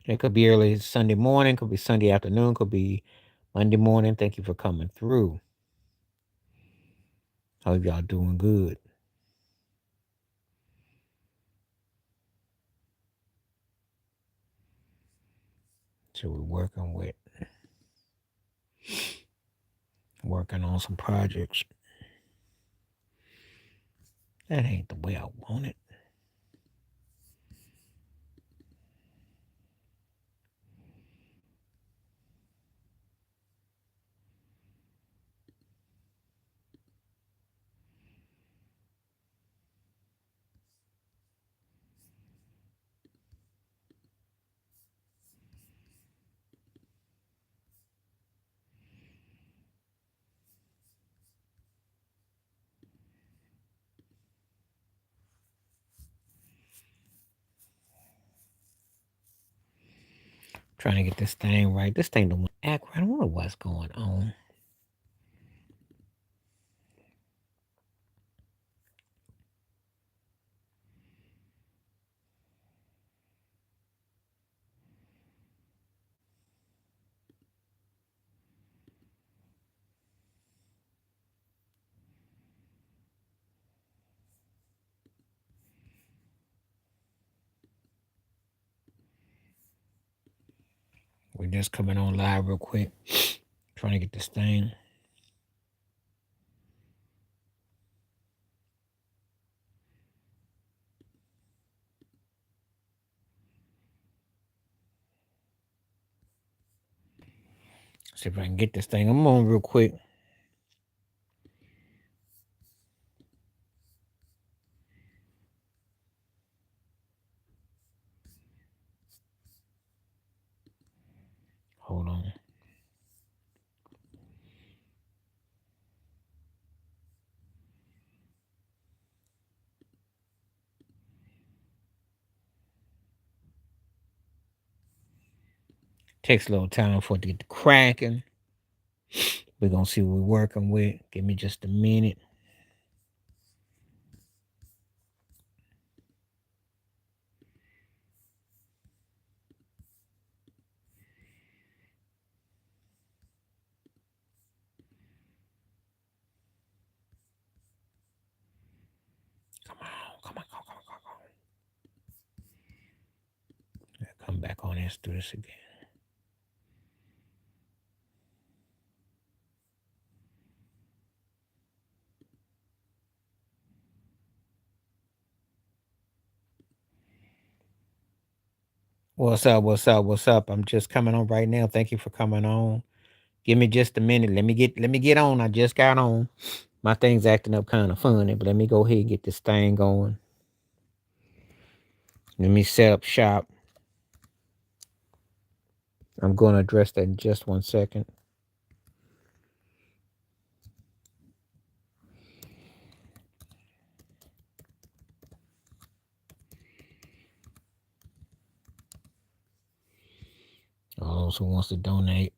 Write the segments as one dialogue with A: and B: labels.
A: It could be early Sunday morning, could be Sunday afternoon, could be Monday morning. Thank you for coming through. Hope y'all doing good. So we're working on some projects. That ain't the way I want it. Trying to get this thing right. This thing don't act right. I don't know what's going on. We're just coming on live real quick. Trying to get this thing. See if I can get this thing. I'm on real quick. Hold on. Takes a little time for it to get to cracking. We're gonna see what we're working with. Give me just a minute. Come on, come on, come on, come on, come on. Come back on. Let's do this again. What's up? What's up? What's up? I'm just coming on right now. Thank you for coming on. Give me just a minute. Let me get on. I just got on. My thing's acting up kind of funny, but let me go ahead and get this thing going. Let me set up shop. I'm going to address that in just 1 second. All those who wants to donate.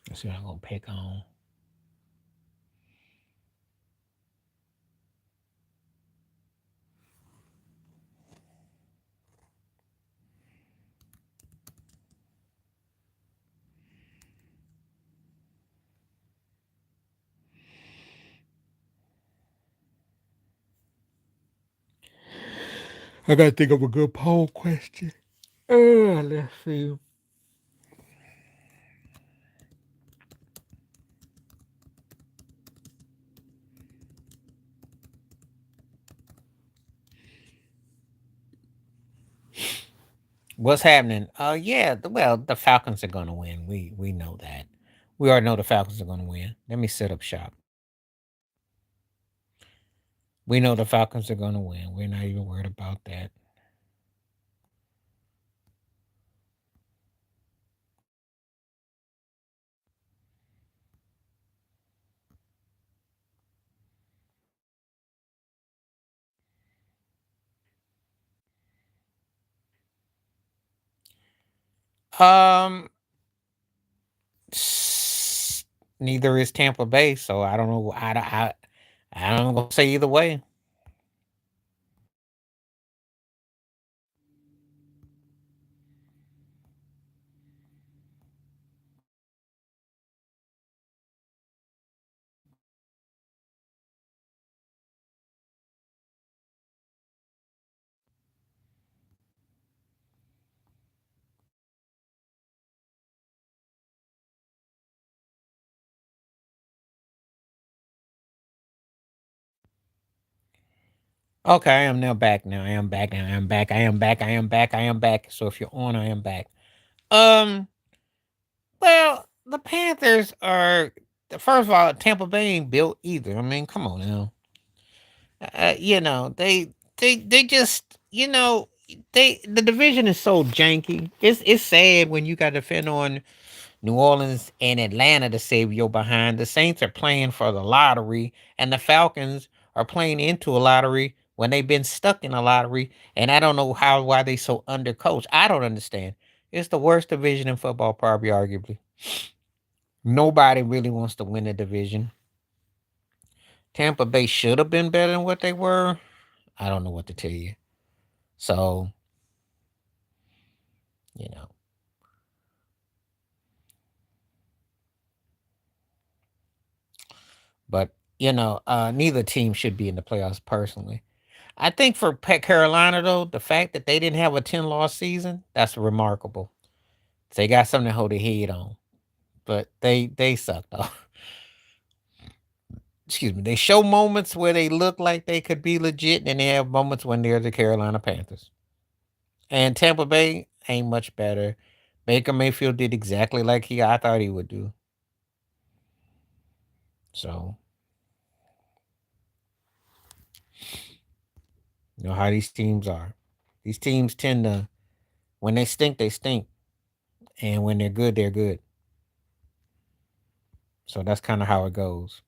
A: Let's see what I'm going to pick on. I got to think of a good poll question. Let's see. What's happening? Yeah. Well, the Falcons are gonna win. We know that. We already know the Falcons are gonna win. Let me set up shop. We know the Falcons are gonna win. We're not even worried about that. Um, Neither is Tampa Bay, so I don't know. I'm gonna say either way. Okay, I am now back. Now I am back. Now I am back. I am back. I am back. I am back. So if you're on, I am back. Um. Well, the Panthers are. First of all, Tampa Bay ain't built either. I mean, come on now. They just the division is so janky. It's sad when you got to defend on New Orleans and Atlanta to save your behind. The Saints are playing for the lottery, and the Falcons are playing into a lottery when they've been stuck in a lottery. And I don't know why they so undercoached. I don't understand. It's the worst division in football, probably arguably. Nobody really wants to win the division. Tampa Bay should have been better than what they were. I don't know what to tell you. So, you know, but neither team should be in the playoffs personally. I think for Carolina though, the fact that they didn't have a 10-loss season, that's remarkable. They got something to hold their head on. But they sucked off. Excuse me. They show moments where they look like they could be legit, and they have moments when they're the Carolina Panthers. And Tampa Bay ain't much better. Baker Mayfield did exactly like I thought he would do. So, you know how these teams are. These teams tend to, when they stink, they stink. And when they're good, they're good. So that's kind of how it goes.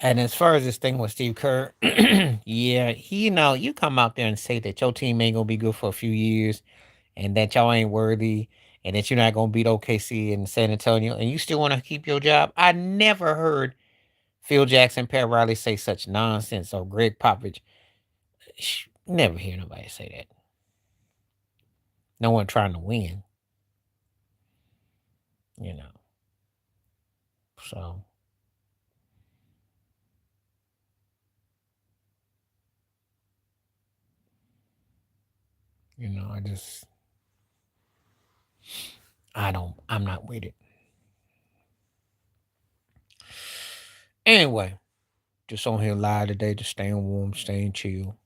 A: And as far as this thing with Steve Kerr, yeah, you come out there and say that your team ain't gonna be good for a few years, and that y'all ain't worthy, and that you're not gonna beat OKC and San Antonio, and you still want to keep your job. I never heard Phil Jackson, Pat Riley say such nonsense, or Greg Popovich. Never hear nobody say that. No one trying to win, you know. So I just I'm not with it. Anyway, just on here live today, just staying warm, staying chill.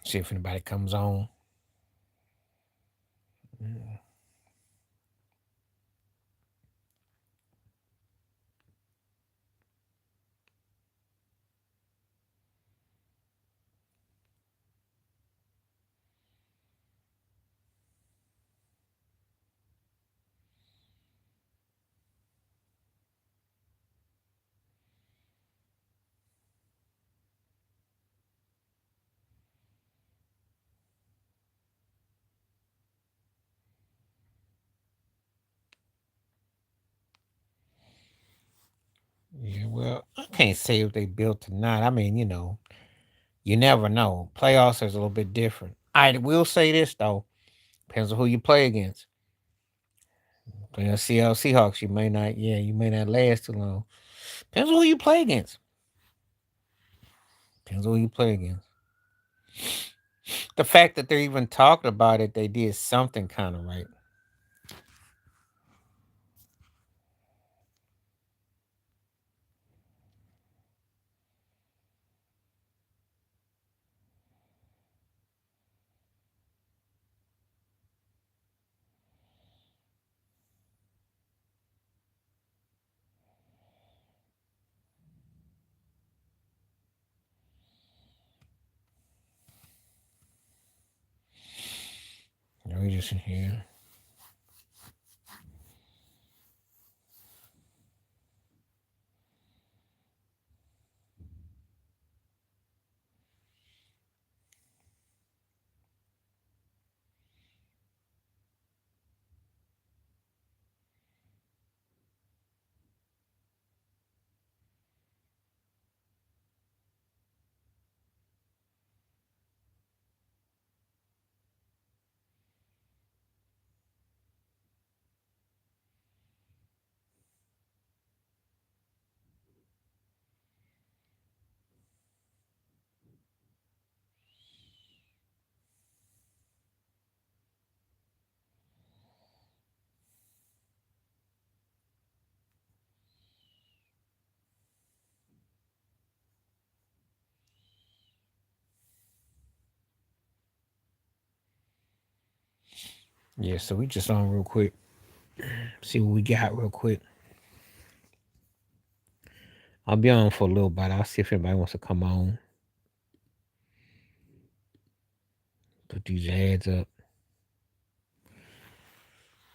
A: See if anybody comes on. Mm. Yeah, well, I can't say if they built or not. I mean, you never know. Playoffs is a little bit different. I will say this though, depends on who you play against. Playing Seattle Seahawks, you may not last too long. Depends on who you play against. Depends on who you play against. The fact that they're even talking about it, they did something kind of right. this in here. Yeah, so we just on real quick. See what we got real quick. I'll be on for a little bit. I'll see if anybody wants to come on. Put these ads up.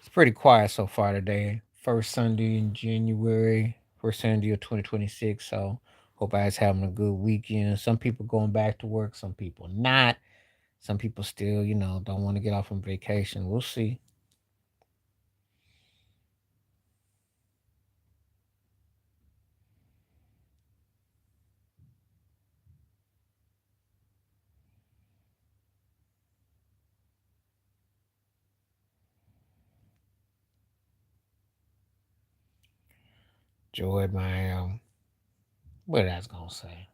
A: It's pretty quiet so far today. First Sunday in January. First Sunday of 2026. So hope everybody's having a good weekend. Some people going back to work. Some people not. Some people still, don't want to get off on vacation. We'll see. Enjoyed my what I was gonna say.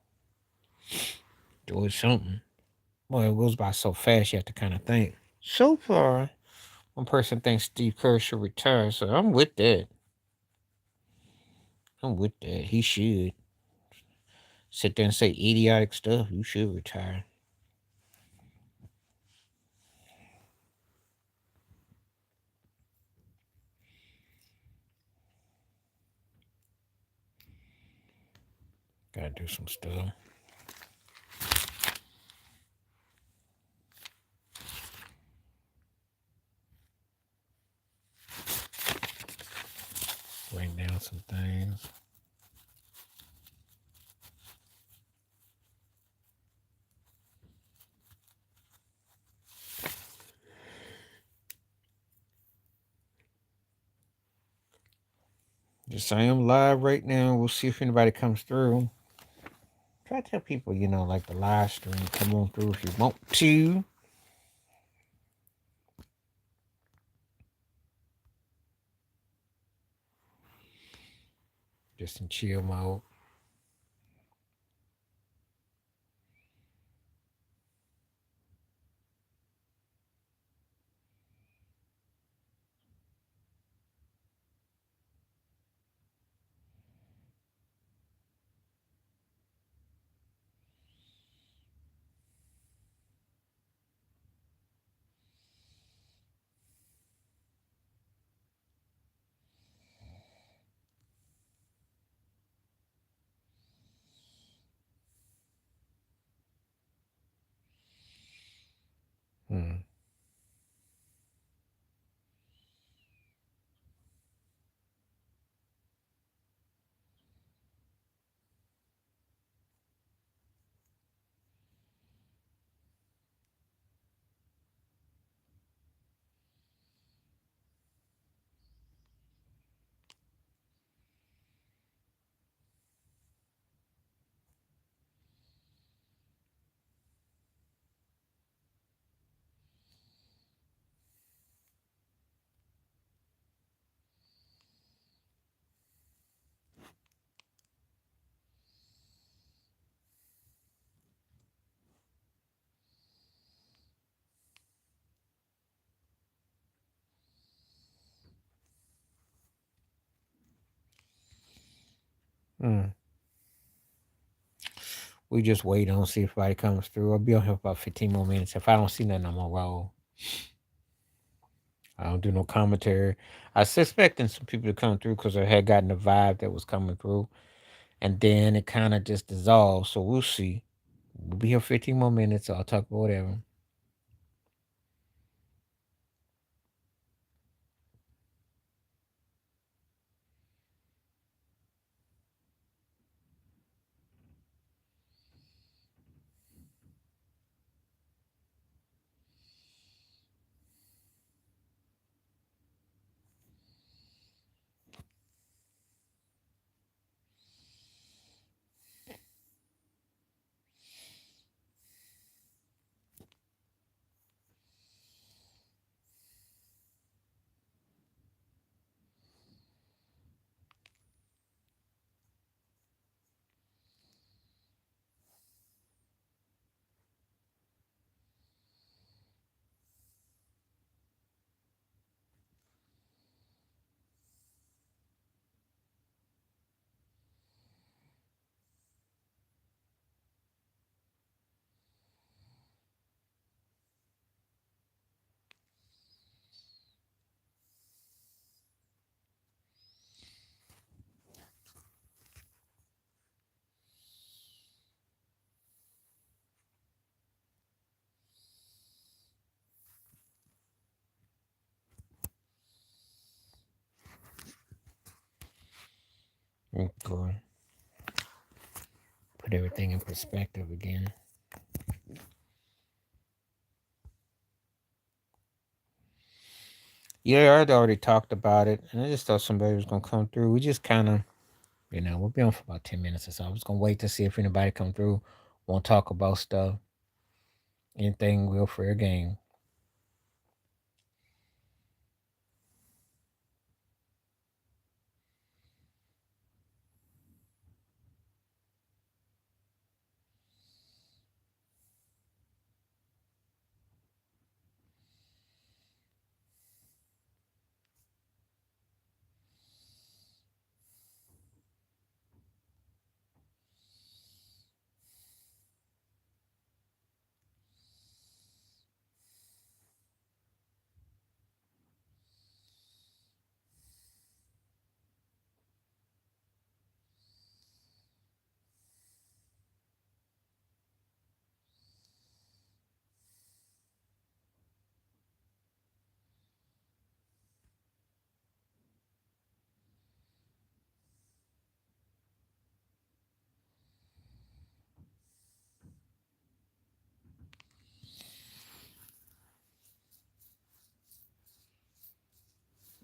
A: Enjoyed something. Well, it goes by so fast you have to kind of think. So far, one person thinks Steve Kerr should retire, so I'm with that. I'm with that. He should sit there and say idiotic stuff. You should retire. Gotta do some stuff. Write down some things. Just I am live right now. We'll see if anybody comes through. Try to tell people, like the live stream, come on through if you want to. Just in chill mode. Hmm. Hmm. We just wait on see if anybody comes through. I'll be on here for about 15 more minutes. If I don't see nothing, I'm gonna roll. I don't do no commentary. I was suspecting some people to come through because I had gotten the vibe that was coming through, and then it kind of just dissolved. So we'll see. We'll be here 15 more minutes. So I'll talk about whatever. Okay. Put everything in perspective again. Yeah, I'd already talked about it, and I just thought somebody was gonna come through. We just kind of, we'll be on for about 10 minutes or so. I was gonna wait to see if anybody come through, want to talk about stuff, anything real fair game.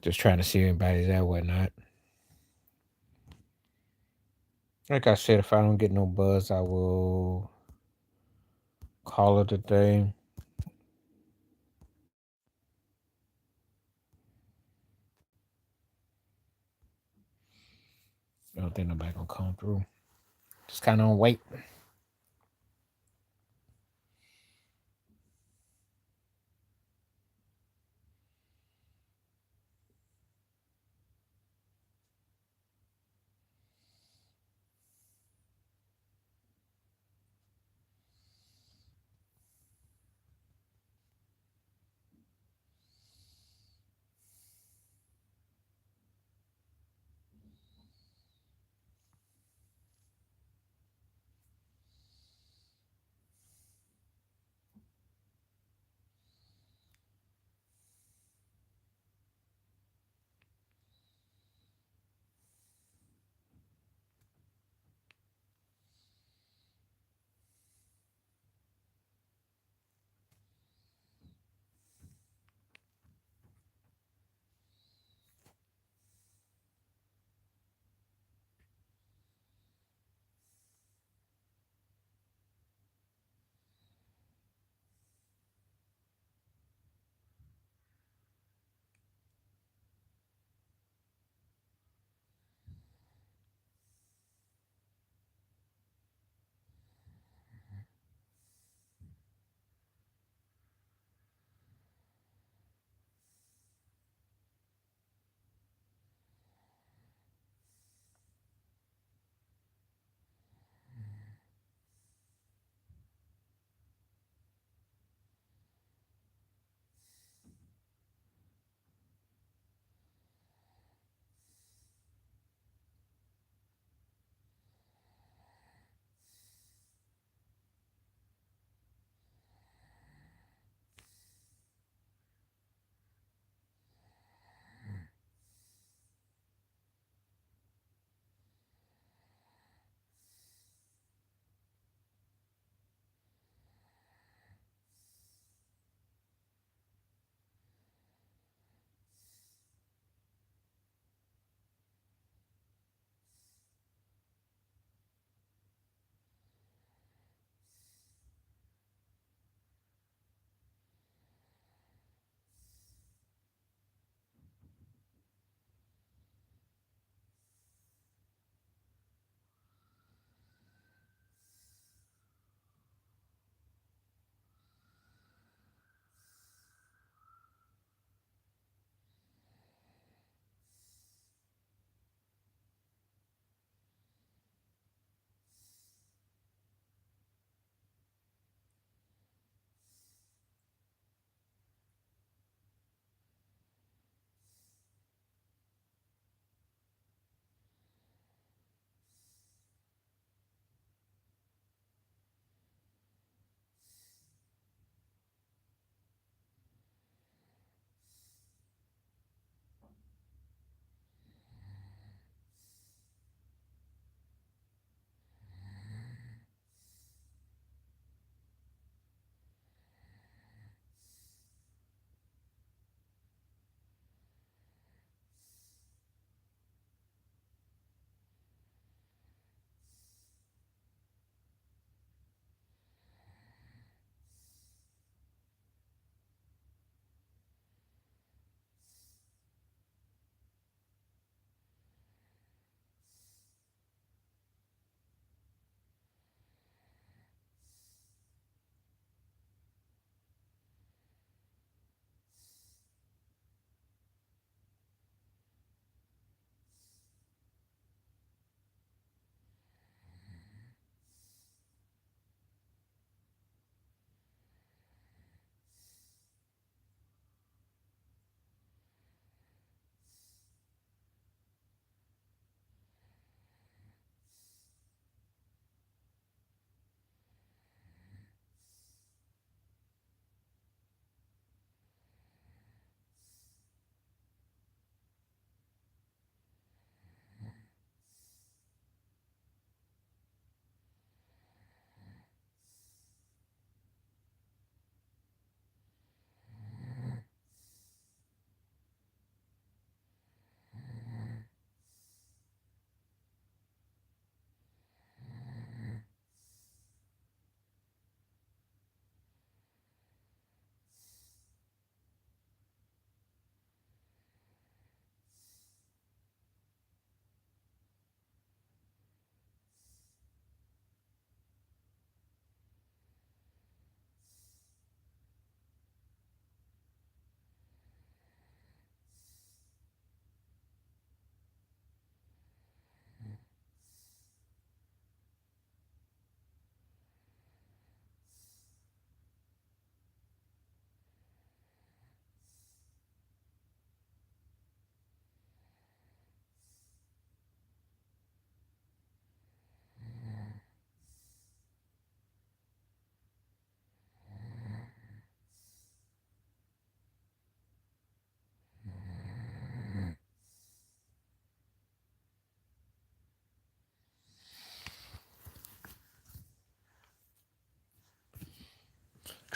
A: Just trying to see everybody's there, whatnot. Like I said, if I don't get no buzz, I will call it a day. I don't think nobody gonna come through. Just kind of wait.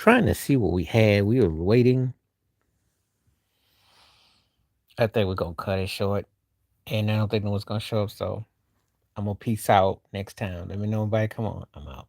A: Trying to see what we had. We were waiting. I think we're gonna cut it short. And I don't think no one's gonna show up, so I'm gonna peace out next time. Let me know, everybody. Come on, I'm out.